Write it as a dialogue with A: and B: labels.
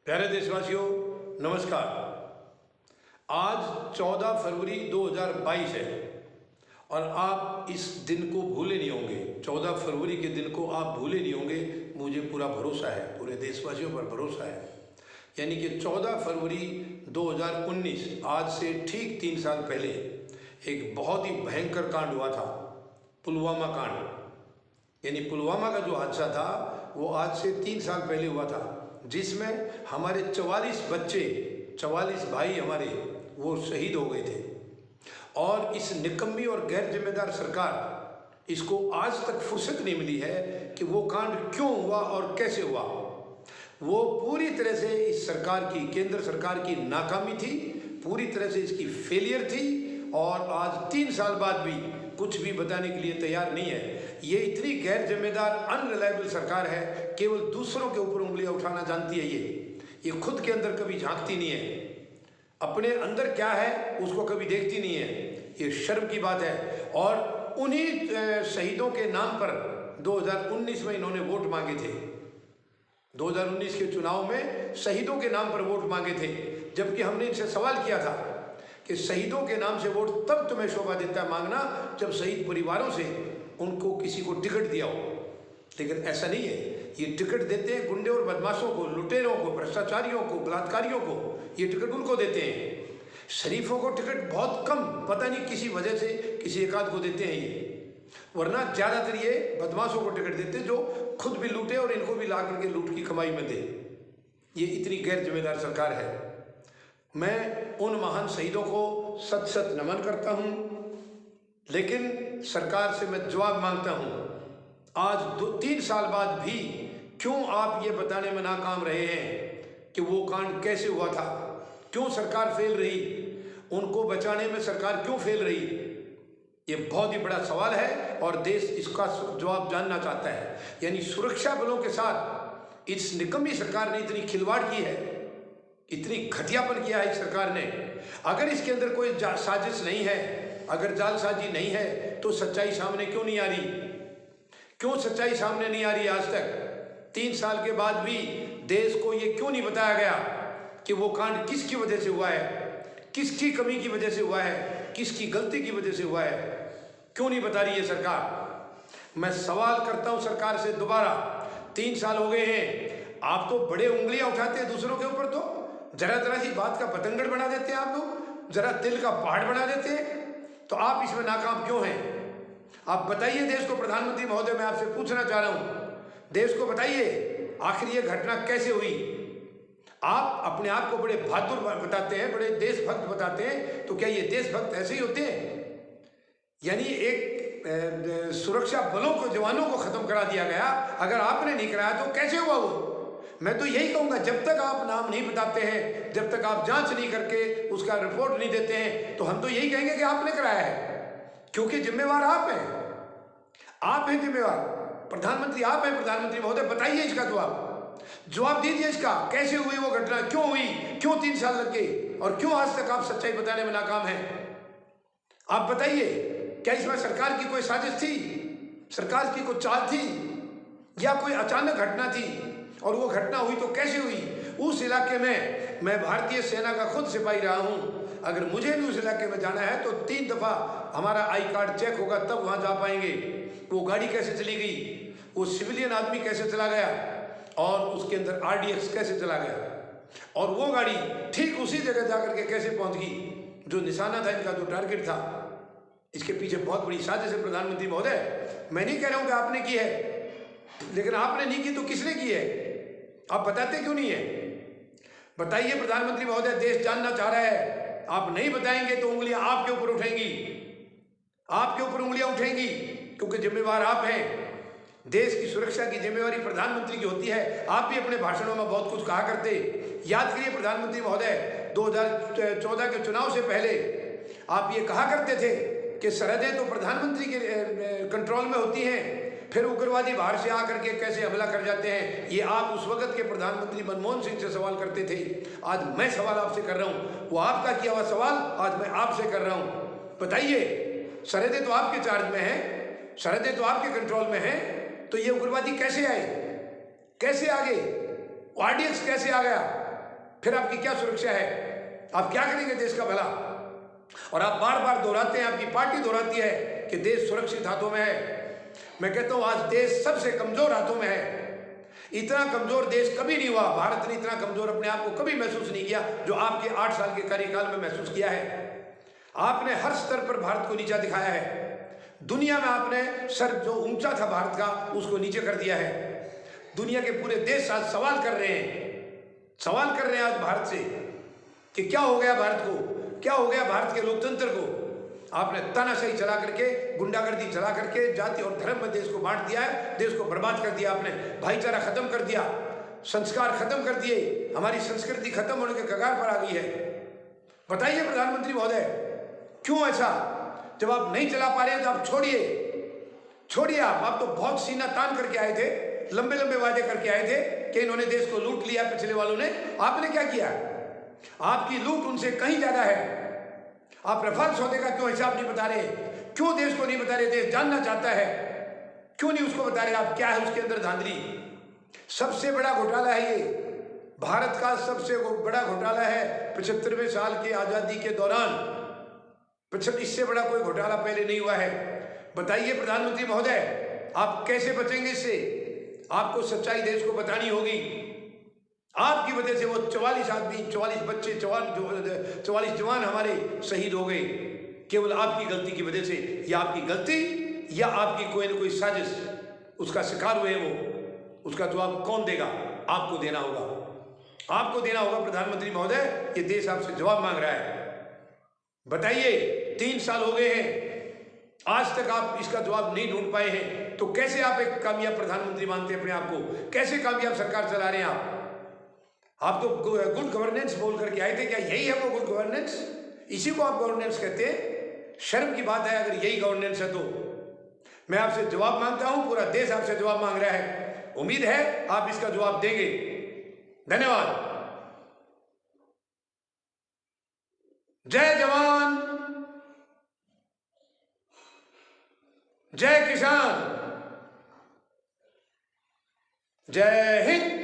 A: प्यारे देशवासियों, नमस्कार। आज 14 फरवरी 2022 है और आप इस दिन को भूले नहीं होंगे। 14 फरवरी के दिन को आप भूले नहीं होंगे, मुझे पूरा भरोसा है, पूरे देशवासियों पर भरोसा है। यानी कि 14 फरवरी 2019, आज से ठीक 3 साल पहले एक बहुत ही भयंकर कांड हुआ था, पुलवामा कांड। यानी पुलवामा का जो हादसा था वो आज से 3 साल पहले हुआ था, जिसमें हमारे 44 बच्चे, 44 भाई हमारे वो शहीद हो गए थे। और इस निकम्मी और गैर जिम्मेदार सरकार, इसको आज तक फुर्सत नहीं मिली है कि वो कांड क्यों हुआ और कैसे हुआ। वो पूरी तरह से इस सरकार की, केंद्र सरकार की नाकामी थी, पूरी तरह से इसकी फेलियर थी। और आज 3 साल बाद भी कुछ भी बताने के लिए तैयार नहीं है। ये इतनी गैर जिम्मेदार, अनरिलायबल सरकार है, केवल दूसरों के ऊपर उंगलियां उठाना जानती है। ये खुद के अंदर कभी झांकती नहीं है, अपने अंदर क्या है उसको कभी देखती नहीं है। ये शर्म की बात है। और उन्हीं शहीदों के नाम पर 2019 में इन्होंने वोट मांगे थे। 2019 के चुनाव में शहीदों के नाम पर वोट मांगे थे, जबकि हमने इनसे सवाल किया था कि शहीदों के नाम से वोट तब तुम्हें शोभा देता है मांगना जब शहीद परिवारों से उनको किसी को टिकट दिया हो। लेकिन ऐसा नहीं है। ये टिकट देते हैं गुंडे और बदमाशों को, लुटेरों को, भ्रष्टाचारियों को, बलात्कारियों को। ये टिकट उनको देते हैं। शरीफों को टिकट बहुत कम, पता नहीं किसी वजह से किसी एक आध को देते हैं ये, वरना ज़्यादातर ये बदमाशों को टिकट देते हैं जो खुद भी लूटे और इनको भी ला करके लूट की कमाई में दे। ये इतनी गैर जिम्मेदार सरकार है। मैं उन महान शहीदों को सत सत नमन करता हूँ, लेकिन सरकार से मैं जवाब मांगता हूँ। आज 3 साल बाद भी क्यों आप ये बताने में नाकाम रहे हैं कि वो कांड कैसे हुआ था? क्यों सरकार फेल रही? उनको बचाने में सरकार क्यों फेल रही? ये बहुत ही बड़ा सवाल है और देश इसका जवाब जानना चाहता है। यानी सुरक्षा बलों के साथ इस निकम्मी सरकार ने इतनी खिलवाड़ की है, इतनी घटियापन किया है इस सरकार ने। अगर इसके अंदर कोई साजिश नहीं है, अगर जालसाजी नहीं है, तो सच्चाई सामने क्यों नहीं आ रही? क्यों सच्चाई सामने नहीं आ रही आज तक? 3 साल के बाद भी देश को ये क्यों नहीं बताया गया कि वो कांड किसकी वजह से हुआ है, किसकी कमी की वजह से हुआ है, किसकी गलती की वजह से हुआ है? क्यों नहीं बता रही है सरकार? मैं सवाल करता हूं सरकार से दोबारा। 3 साल हो गए हैं, आप तो बड़े उंगलियां उठाते हैं दूसरों के ऊपर, तो जरा सी बात का पतंगड़ बना देते हैं आप लोग, जरा दिल का पहाड़ बना देते हैं। तो आप इसमें नाकाम क्यों हैं? आप बताइए देश को। प्रधानमंत्री महोदय, मैं आपसे पूछना चाह रहा हूं, देश को बताइए आखिर ये घटना कैसे हुई? आप अपने आप को बड़े बहादुर बताते हैं, बड़े देशभक्त बताते हैं, तो क्या ये देशभक्त ऐसे ही होते हैं? यानी एक सुरक्षा बलों को, जवानों को खत्म करा दिया गया। अगर आपने नहीं कराया तो कैसे हुआ वो? मैं तो यही कहूंगा, जब तक आप नाम नहीं बताते हैं, जब तक आप जांच नहीं करके उसका रिपोर्ट नहीं देते हैं, तो हम तो यही कहेंगे कि आपने कराया है, क्योंकि जिम्मेवार आप हैं। आप हैं जिम्मेवार, प्रधानमंत्री आप हैं। प्रधानमंत्री महोदय, बताइए इसका जवाब दीजिए इसका। कैसे हुई वो घटना, क्यों हुई, क्यों 3 साल लग गए, और क्यों आज तक आप सच्चाई बताने में नाकाम हैं? आप बताइए, क्या इसमें सरकार की कोई साजिश थी, सरकार की कोई चाल थी, या कोई अचानक घटना थी? और वो घटना हुई तो कैसे हुई? उस इलाके में मैं भारतीय सेना का खुद सिपाही रहा हूं। अगर मुझे भी उस इलाके में जाना है तो 3 दफा हमारा आई कार्ड चेक होगा, तब वहां जा पाएंगे। वो गाड़ी कैसे चली गई, वो सिविलियन आदमी कैसे चला गया, और उसके अंदर RDX कैसे चला गया, और वो गाड़ी ठीक उसी जगह जाकर के कैसे पहुंच गई जो निशाना था इनका, जो टारगेट था। इसके पीछे बहुत बड़ी साजिश है प्रधानमंत्री महोदय। मैं नहीं कह रहा हूं कि आपने की है, लेकिन आपने नहीं की तो किसने की है? आप बताते क्यों नहीं है? बताइए प्रधानमंत्री महोदय, देश जानना चाह रहा है। आप नहीं बताएंगे तो उंगलियां आपके ऊपर उठेंगी, आपके ऊपर उंगलियां उठेंगी, क्योंकि जिम्मेवार आप हैं। देश की सुरक्षा की जिम्मेवारी प्रधानमंत्री की होती है। आप भी अपने भाषणों में बहुत कुछ कहा करते। याद करिए प्रधानमंत्री महोदय, 2014 के चुनाव से पहले आप ये कहा करते थे कि सरहदें तो प्रधानमंत्री के कंट्रोल में होती हैं, फिर उग्रवादी बाहर से आकर के कैसे हमला कर जाते हैं। ये आप उस वक्त के प्रधानमंत्री मनमोहन सिंह से सवाल करते थे। आज मैं सवाल आपसे कर रहा हूं, वो आपका किया हुआ सवाल आज मैं आपसे कर रहा हूं। बताइए, सरहदें तो आपके चार्ज में हैं, सरहदें तो आपके कंट्रोल में हैं, तो ये उग्रवादी कैसे आए, कैसे आ गए? RDX कैसे आ गया? फिर आपकी क्या सुरक्षा है? आप क्या करेंगे देश का भला? और आप बार बार दोहराते हैं, आपकी पार्टी दोहराती है कि देश सुरक्षित हाथों में है। मैं कहता हूं आज देश सबसे कमजोर हाथों में है। इतना कमजोर देश कभी नहीं हुआ, भारत ने इतना कमजोर अपने आप को कभी महसूस नहीं किया जो आपके 8 साल के कार्यकाल में महसूस किया है। आपने हर स्तर पर भारत को नीचा दिखाया है। दुनिया में आपने सर जो ऊंचा था भारत का उसको नीचे कर दिया है। दुनिया के पूरे देश आज सवाल कर रहे हैं आज भारत से कि क्या हो गया भारत को, क्या हो गया भारत के लोकतंत्र को। आपने तानाशाही चला करके, गुंडागर्दी चला करके, जाति और धर्म में देश को बांट दिया है, देश को बर्बाद कर दिया आपने, भाईचारा खत्म कर दिया, संस्कार खत्म कर दिए, हमारी संस्कृति खत्म होने के कगार पर आ गई है। बताइए प्रधानमंत्री महोदय, क्यों ऐसा? जब आप नहीं चला पा रहे हैं तो आप छोड़िए। आप तो बहुत सीना तान करके आए थे, लंबे लंबे वादे करके आए थे कि इन्होंने देश को लूट लिया पिछले वालों ने। आपने क्या किया? आपकी लूट उनसे कहीं ज्यादा है। आप रफाल सौदे का क्यों हिसाब नहीं बता रहे? क्यों देश को नहीं बता रहे? देश जानना चाहता है, क्यों नहीं उसको बता रहे आप क्या है उसके अंदर धांधली? सबसे बड़ा घोटाला है ये, भारत का सबसे बड़ा घोटाला है 75वें साल की आजादी के दौरान। इससे बड़ा कोई घोटाला पहले नहीं हुआ है। बताइए प्रधानमंत्री महोदय, आप कैसे बचेंगे इससे? आपको सच्चाई देश को बतानी होगी। आपकी वजह से वो 44 आदमी, 44 बच्चे, 44 जवान हमारे शहीद हो गए, केवल आपकी गलती की वजह से। या आपकी गलती या आपकी कोई ना कोई साजिश, उसका शिकार हुए वो, उसका जवाब कौन देगा? आपको देना होगा, आपको देना होगा प्रधानमंत्री महोदय। ये देश आपसे जवाब मांग रहा है। बताइए, 3 साल हो गए हैं, आज तक आप इसका जवाब नहीं ढूंढ पाए हैं, तो कैसे आप एक कामयाब प्रधानमंत्री मानते हैं अपने आप को? कैसे कामयाब सरकार चला रहे हैं आप तो गुड गवर्नेंस बोल करके आए थे। क्या यही है वो गुड गवर्नेंस? इसी को आप गवर्नेंस कहते हैं? शर्म की बात है अगर यही गवर्नेंस है तो। मैं आपसे जवाब मांगता हूं, पूरा देश आपसे जवाब मांग रहा है। उम्मीद है आप इसका जवाब देंगे। धन्यवाद। जय जवान, जय किसान, जय हिंद।